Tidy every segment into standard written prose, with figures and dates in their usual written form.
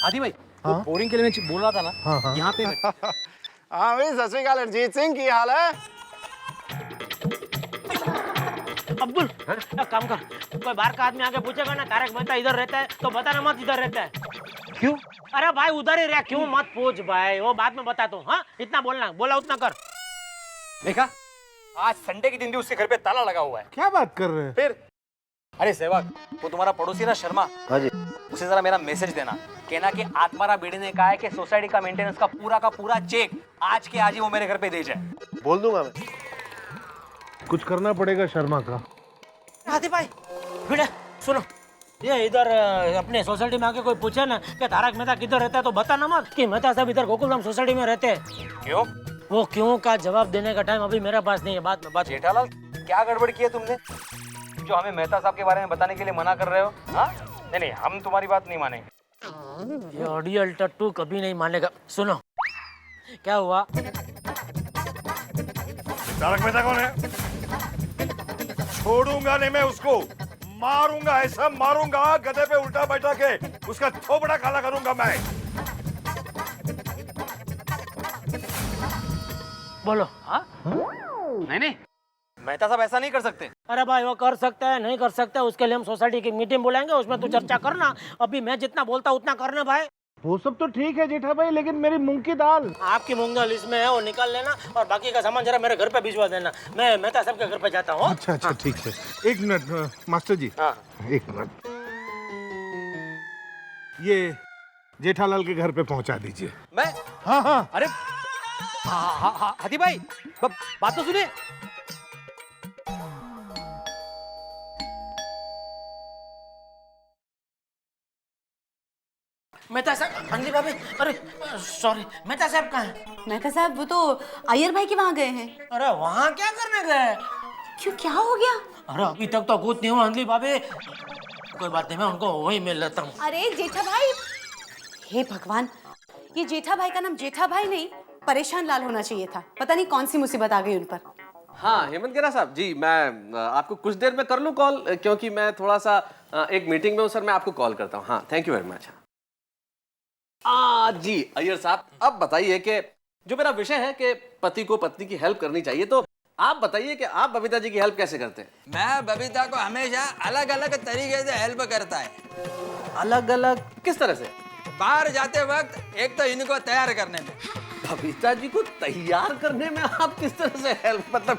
आदि भाई हाँ? वो बोरिंग के लिए मैं बोल रहा था ना। हाँ, हाँ। यहाँ पे हाँ भाई, सत श्री अकाल अरिजीत सिंह, की हाल है? अब्दुल एक काम कर, कोई बाहर का आदमी आके पूछेगा ना तारक मेहता इधर रहता है तो बताना मत इधर रहता है। क्यों? अरे भाई उधर ही रह, क्यों मत पूछ भाई, वो बाद में बताता हूँ। हाँ इतना बोलना, बोला उतना कर। देखा, आज संडे के दिन भी उसके घर पे ताला लगा हुआ है। क्या बात कर रहे हैं? फिर अरे सेवक, वो तुम्हारा पड़ोसी ना शर्मा, हाँ जी। उसे जरा मेरा मैसेज देना, कहना कि आत्मारा बेड़ी ने कहा है कि सोसाइटी का मेंटेनेंस का पूरा चेक आज के आज ही वो मेरे घर पे दे जाए। बोल दूंगा मैं। कुछ करना पड़ेगा शर्मा का। आदि भाई भिड़े सुनो, ये इधर अपने सोसाइटी में आके कोई पूछे ना कि तारक मेहता किधर रहता है तो बताना मत कि मेहता साहब इधर गोकुलधाम सोसाइटी में रहते हैं। क्यों? वो क्यों का जवाब देने का टाइम अभी मेरे पास नहीं है, बाद में बात। जेठालाल, क्या गड़बड़ की है तुमने जो हमें मेहता साहब के बारे में बताने के लिए मना कर रहे हो? हाँ नहीं नहीं, हम तुम्हारी बात नहीं मानेंगे। ये ऑडियल टट्टू कभी नहीं मानेगा। सुनो क्या हुआ। तारक मेहता कौन है? छोड़ूंगा नहीं मैं उसको, मारूंगा, ऐसा मारूंगा गधे पे उल्टा बैठा के उसका थोबड़ा काला करूंगा मैं। बोलो। हाँ? नहीं नहीं, मेहता साहब ऐसा नहीं कर सकते। अरे भाई वो कर सकता है, नहीं कर सकता है, उसके लिए हम सोसाइटी की मीटिंग बुलाएंगे, उसमें तू चर्चा करना। अभी मैं जितना बोलता उतना करना भाई। वो सब तो ठीक है जेठा भाई, लेकिन मेरी मूंग की दाल। आपकी मूंगल इसमें है, वो निकाल लेना और बाकी का सामान जरा मेरे घर पे भिजवा देना। मैं मेहता साहब के घर पे जाता हूँ। अच्छा अच्छा ठीक है। एक मिनट मास्टर जी। हाँ। एक मिनट, ये जेठालाल के घर पे पहुंचा दीजिए। मैं? हाँ हाँ। अरे हाथी भाई, बात तो सुनिए। मेहता साहब, अंजलि भाभी, अरे सॉरी, मेहता साहब कहाँ हैं? मेहता साहब वो तो अय्यर भाई के वहाँ गए हैं। अरे वहाँ क्या करने गए? क्यों, क्या हो गया? अरे अभी तक तो कुछ नहीं हुआ अंजलि भाभी। कोई बात नहीं, मैं उनको वही मिल लेता हूँ। अरे जेठा भाई, हे भगवान, ये जेठा भाई का नाम जेठा भाई नहीं परेशान लाल होना चाहिए था। पता नहीं कौन सी मुसीबत आ गई उन पर। हाँ हेमंत गेरा साहब जी, मैं आपको कुछ देर में कर लूँ कॉल, क्योंकि मैं थोड़ा सा एक मीटिंग में हूँ सर। मैं आपको कॉल करता हूँ। हाँ थैंक यू वेरी मच। जी अय्यर साहब, अब बताइए कि जो मेरा विषय है कि पति को पत्नी की हेल्प करनी चाहिए, तो आप बताइए कि आप बबीता जी की हेल्प कैसे करते हैं? मैं बबीता को हमेशा अलग अलग तरीके से हेल्प करता है। अलग अलग किस तरह से? बाहर जाते वक्त एक तो इनको तैयार करने में। बबीता जी को तैयार करने में आप किस तरह से हेल्प, मतलब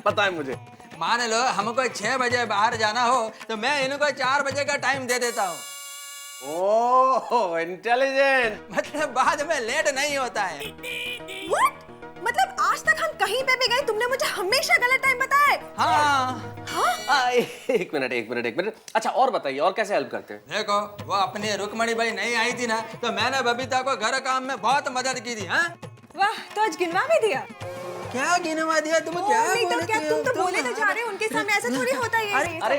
बताएं मुझे। मान लो हमको 6 बजे बाहर जाना हो तो मैं इनको 4 बजे का टाइम दे देता हूँ। ओह इंटेलिजेंट। मतलब बाद में लेट नहीं होता है। What? मतलब आज तक हम कहीं पे भी गए तुमने मुझे हमेशा गलत टाइम बताया। हाँ। एक मिनट। अच्छा और बताइए, और कैसे हेल्प करते हैं? देखो, वो अपनी रुक्मणी भाई नहीं आई थी ना, तो मैंने बबीता को घर काम में बहुत मदद की थी। हाँ वाह, तो आज गिनवा भी दिया। क्या गिनवा दिया? तुम क्या नहीं तो बोलती क्या, हो? तुम तो बोले तो जा रहे हो, उनके सामने ऐसा थोड़ी होता है। अरे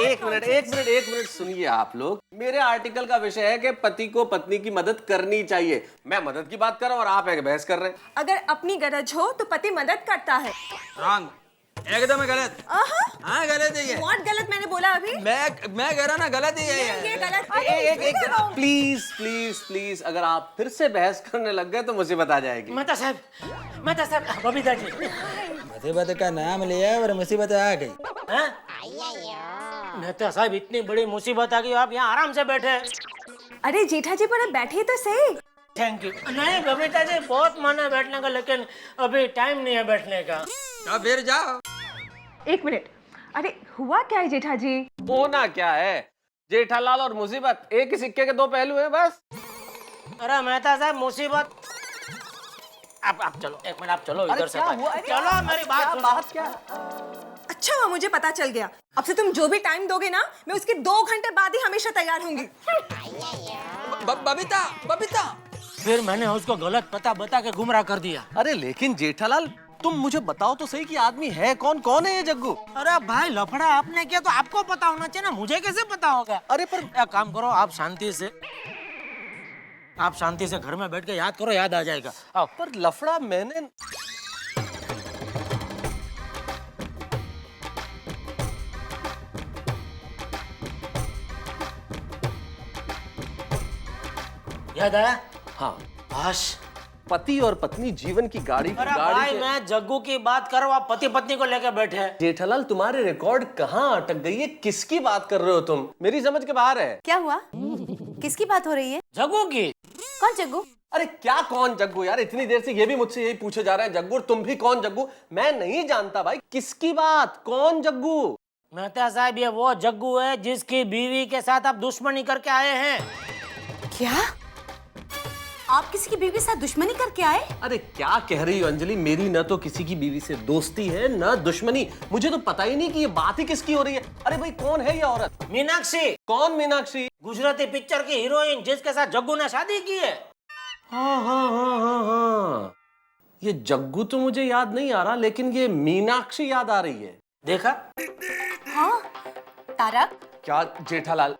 एक मिनट सुनिए आप लोग। मेरे आर्टिकल का विषय है कि पति को पत्नी की मदद करनी चाहिए। मैं मदद की बात कर रहा हूँ और आप एक बहस कर रहे हैं। अगर अपनी गरज हो तो पति मदद करता है। रॉन्ग, एकदम गलत। हाँ गलत है ये। What गलत मैंने बोला अभी? मैं कह रहा ना, गलत ही है ये गलत। प्लीज अगर आप फिर से बहस करने लग गए तो मुसीबत आ जाएगी। मेहता साहब, बबीता जी। मुसीबत का नाम लिया और मुसीबत आ गई। हैं? मेहता साहब, इतनी बड़ी मुसीबत आ गई, आप यहाँ आराम से बैठे। अरे जेठा जी पर बैठिए तो सही। Thank you. नहीं बबीता जी, बहुत मन है बैठने का, लेकिन अभी टाइम नहीं है बैठने का। तो फिर जाओ। एक मिनट, अरे हुआ क्या है जेठा जी? होना क्या है? जेठालाल और मुसीबत एक ही सिक्के के दो पहलू हैं बस। अरे मेहता साहब, मुसीबत आप चलो, एक मिनट आप चलो इधर से। चलो मेरी बात क्या? अच्छा हुआ मुझे पता चल गया। अब से तुम जो भी टाइम दोगे ना, मैं उसके 2 घंटे बाद ही हमेशा तैयार होंगी। बबीता फिर मैंने उसको गलत पता बता के गुमराह कर दिया। अरे लेकिन जेठालाल, तुम मुझे बताओ तो सही कि आदमी है कौन है ये जग्गू? अरे भाई, लफड़ा आपने किया तो आपको पता होना चाहिए ना, मुझे कैसे पता होगा? अरे पर एक काम करो, आप शांति से घर में बैठ के याद करो, याद आ जाएगा। आओ। पर लफड़ा मैंने याद आया? हाँ, बस। पति और पत्नी जीवन की गाड़ी अरे भाई मैं जग्गू की बात कर रहा हूँ, आप पति पत्नी को लेकर बैठे हैं। जेठालाल तुम्हारे रिकॉर्ड कहाँ अटक गई है? किसकी बात कर रहे हो तुम? मेरी समझ के बाहर है। क्या हुआ? किसकी बात हो रही है? जग्गू की। कौन जग्गू? अरे क्या कौन जग्गू यार? इतनी देर से ये भी मुझसे यही पूछे जा रहे हैं जग्गू, तुम भी कौन जग्गू? मैं नहीं जानता भाई, किसकी बात? कौन जग्गू? मेहता साहब ये वो जग्गू है जिसकी बीवी के साथ आप दुश्मनी करके आए हैं। क्या? आप किसी की बीवी के साथ दुश्मनी करके आए? अरे क्या कह रही हो अंजलि? मेरी न तो किसी की बीवी से दोस्ती है न दुश्मनी। मुझे तो पता ही नहीं कि ये बात ही किसकी हो रही है। अरे भाई कौन है ये औरत? मीनाक्षी। कौन मीनाक्षी? गुजराती पिक्चर की हीरोइन जिसके साथ जग्गू ने शादी की है। हाँ। ये जग्गू तो मुझे याद नहीं आ रहा, लेकिन ये मीनाक्षी याद आ रही है। देखा? हाँ तारक। क्या जेठालाल?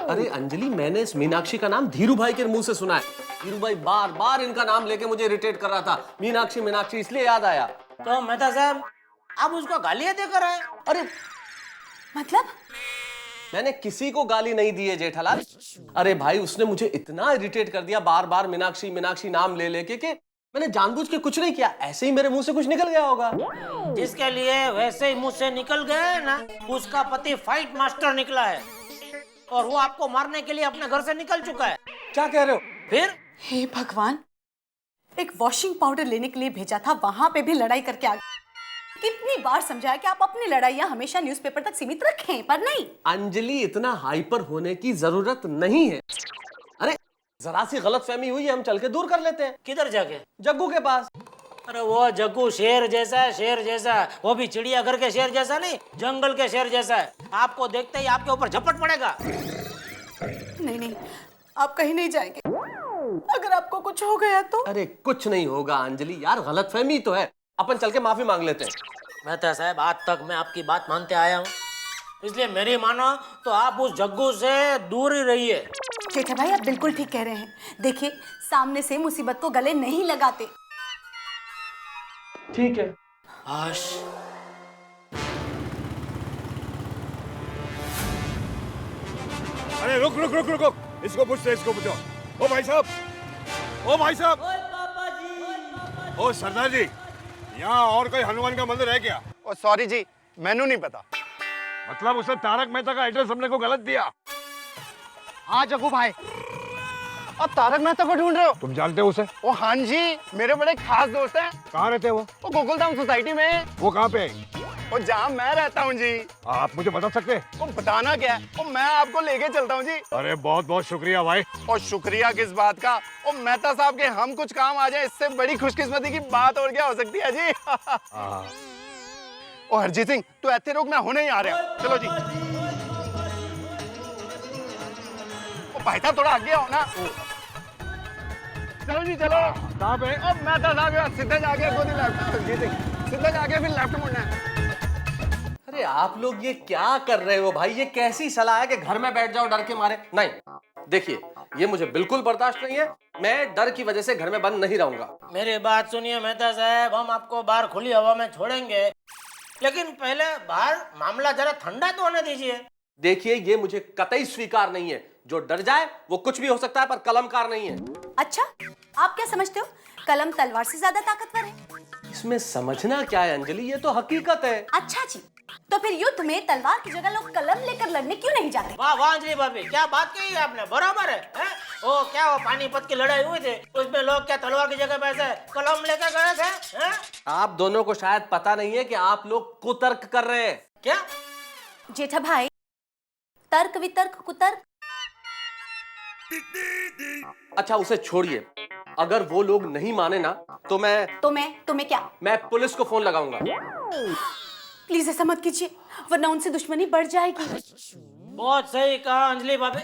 अरे अंजलि, मैंने इस मीनाक्षी का नाम धीरू भाई के मुंह से सुना है। धीरू भाई बार बार इनका नाम लेके मुझे इरिटेट कर रहा था, मीनाक्षी मीनाक्षी, इसलिए याद आया। तो मेहता साहब आप उसको गालियां देकर आए? अरे मतलब? मैंने किसी को गाली नहीं दी है जेठालाल। अरे भाई उसने मुझे इतना इरिटेट कर दिया बार बार मीनाक्षी मीनाक्षी नाम ले लेके कि मैंने जानबूझ के कुछ नहीं किया, ऐसे ही मेरे मुंह से कुछ निकल गया होगा। जिसके लिए वैसे ही मुंह से निकल गए ना, उसका पति फाइट मास्टर निकला है और वो आपको मारने के लिए अपने घर से निकल चुका है। क्या कह रहे हो? फिर? हे भगवान, एक वॉशिंग पाउडर लेने के लिए भेजा था, वहां पे भी लड़ाई करके आ गए। कितनी बार समझाया कि आप अपनी लड़ाइयां हमेशा न्यूज़पेपर तक सीमित रखें, पर नहीं। अंजलि इतना हाइपर होने की जरूरत नहीं है। अरे जरा सी गलतफहमी हुई है, हम चल के दूर कर लेते हैं। किधर जाके? जग्गू के पास। अरे वो जग्गू शेर जैसा है, शेर जैसा। वो भी चिड़ियाघर के शेर जैसा नहीं, जंगल के शेर जैसा है। आपको देखते ही आपके ऊपर झपट पड़ेगा। नहीं नहीं, आप कहीं नहीं जाएंगे। अगर आपको कुछ हो गया तो? अरे कुछ नहीं होगा अंजलि, यार गलतफहमी तो है, अपन चल के माफी मांग लेते हैं। मेहता साहब आज तक मैं आपकी बात मानते आया हूँ, इसलिए मेरी मानो तो आप उस जग्गू से दूर ही रहिए। जेठा भाई आप बिल्कुल ठीक कह रहे हैं। देखिए सामने से मुसीबत को गले नहीं लगाते। ठीक है। आश। अरे रुक रुक रुक रुक रुक, इसको पूछते इसको पूछो। ओ भाई साहब, ओ भाई साहब, ओ सरदार जी, यहाँ और कोई हनुमान का मंदिर है क्या? ओ सॉरी जी, मैनू नहीं पता। मतलब उसने तारक मेहता का एड्रेस हमने को गलत दिया। हाँ जग्गू भाई, अब तारक मेहता को ढूंढ रहे हो? तुम जानते हो उसे? ओ हाँ जी, मेरे बड़े खास दोस्त हैं। कहाँ रहते हैं वो? वो गोकुलधाम सोसाइटी में। वो कहाँ पे है? वो जहाँ मैं रहता हूँ जी। आप मुझे बता सकते हैं? वो बताना क्या है, वो मैं आपको लेके चलता हूँ जी। अरे बहुत बहुत शुक्रिया भाई। और शुक्रिया किस बात का? ओ मेहता साहब के हम कुछ काम आ जाए, इससे बड़ी खुशकिस्मती की बात और क्या हो सकती है जी। ओ हरजीत सिंह, तू ऐसे रोक, मैं होने ही आ रहा हूँ। चलो जी। ओ भाई साहब थोड़ा आगे आओ ना। चलो जी चलो। कहाँ पे? अब मेहता साहब सीधा जाके गोदी लेफ्ट, हरजीत सिंह सीधा जाके फिर लेफ्ट मुड़ना है। अरे आप लोग ये क्या कर रहे हो भाई? ये कैसी सलाह है कि घर में बैठ जाओ डर के मारे? नहीं, देखिए ये मुझे बिल्कुल बर्दाश्त नहीं है। मैं डर की वजह से घर में बंद नहीं रहूंगा। मेरी बात सुनिए मेहता साहब, हम आपको बाहर खुली हवा में छोड़ेंगे, लेकिन पहले बाहर मामला जरा ठंडा तो होने दीजिए। देखिए ये मुझे कतई स्वीकार नहीं है। जो डर जाए वो कुछ भी हो सकता है, पर कलमकार नहीं है। अच्छा, आप क्या समझते हो कलम तलवार से ज्यादा ताकतवर है? इसमें समझना क्या है अंजलि, ये तो हकीकत है। अच्छा जी, तो फिर युद्ध में तलवार की जगह लोग कलम लेकर लड़ने क्यों नहीं जाते? वाह वाह अंजलि भाभी, क्या बात कही है आपने, बराबर है, हैं? वो क्या वो पानीपत की लड़ाई हुई थी, उसमें लोग क्या तलवार की जगह पैसे कलम लेकर गए थे, हैं? आप दोनों को शायद पता नहीं है कि आप लोग कुतर्क कर रहे हैं। क्या? जेठा भाई, तर्क वितर्क कुतर्क। अच्छा उसे छोड़िए, अगर वो लोग नहीं माने ना तो तुम्हें क्या? मैं पुलिस को फोन लगाऊंगा। प्लीज ऐसा मत कीजिए, वरना उनसे दुश्मनी बढ़ जाएगी। बहुत सही कहा अंजलि भाभी।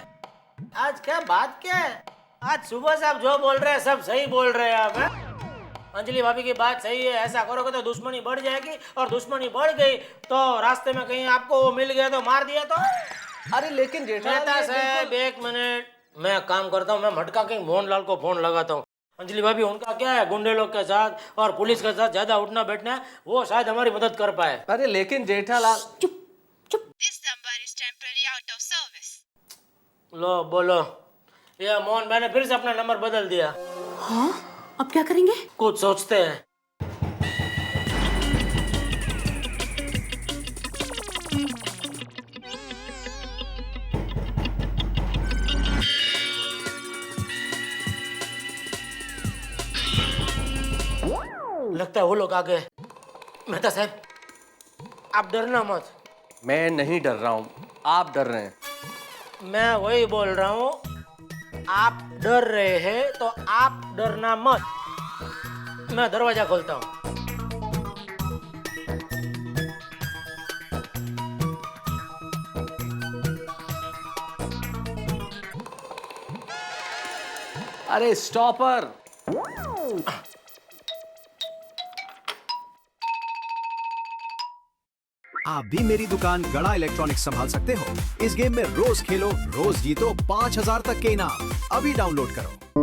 आज क्या बात क्या है, आज सुबह से आप जो बोल रहे हैं सब सही बोल रहे हैं आप, हैं? अंजलि भाभी की बात सही है, ऐसा करोगे तो दुश्मनी बढ़ जाएगी, और दुश्मनी बढ़ गई तो रास्ते में कहीं आपको वो मिल गया तो मार दिया तो। अरे लेकिन मेहता साहब एक मिनट, मैं काम करता हूँ, मैं मटका के मोहनलाल को फोन लगाता हूँ। अंजलि भाभी उनका क्या है, गुंडे लोग के साथ और पुलिस के साथ ज्यादा उठना बैठना है, वो शायद हमारी मदद कर पाए। अरे लेकिन जेठालाल। चुप चुप। This number is temporarily out of service. लो बोलो, ये मोहन भाई ने फिर से अपना नंबर बदल दिया। हाँ, अब क्या करेंगे? कुछ सोचते हैं। लगता है वो लोग आ गए। मेहता साहब, आप डरना मत। मैं नहीं डर रहा हूँ, आप डर रहे हैं। मैं वही बोल रहा हूँ, आप डर रहे हैं तो आप डरना मत। मैं दरवाजा खोलता हूँ। अरे स्टॉपर! आप भी मेरी दुकान गड़ा इलेक्ट्रॉनिक्स संभाल सकते हो। इस गेम में रोज खेलो, रोज जीतो 5000 तक के इनाम। अभी डाउनलोड करो।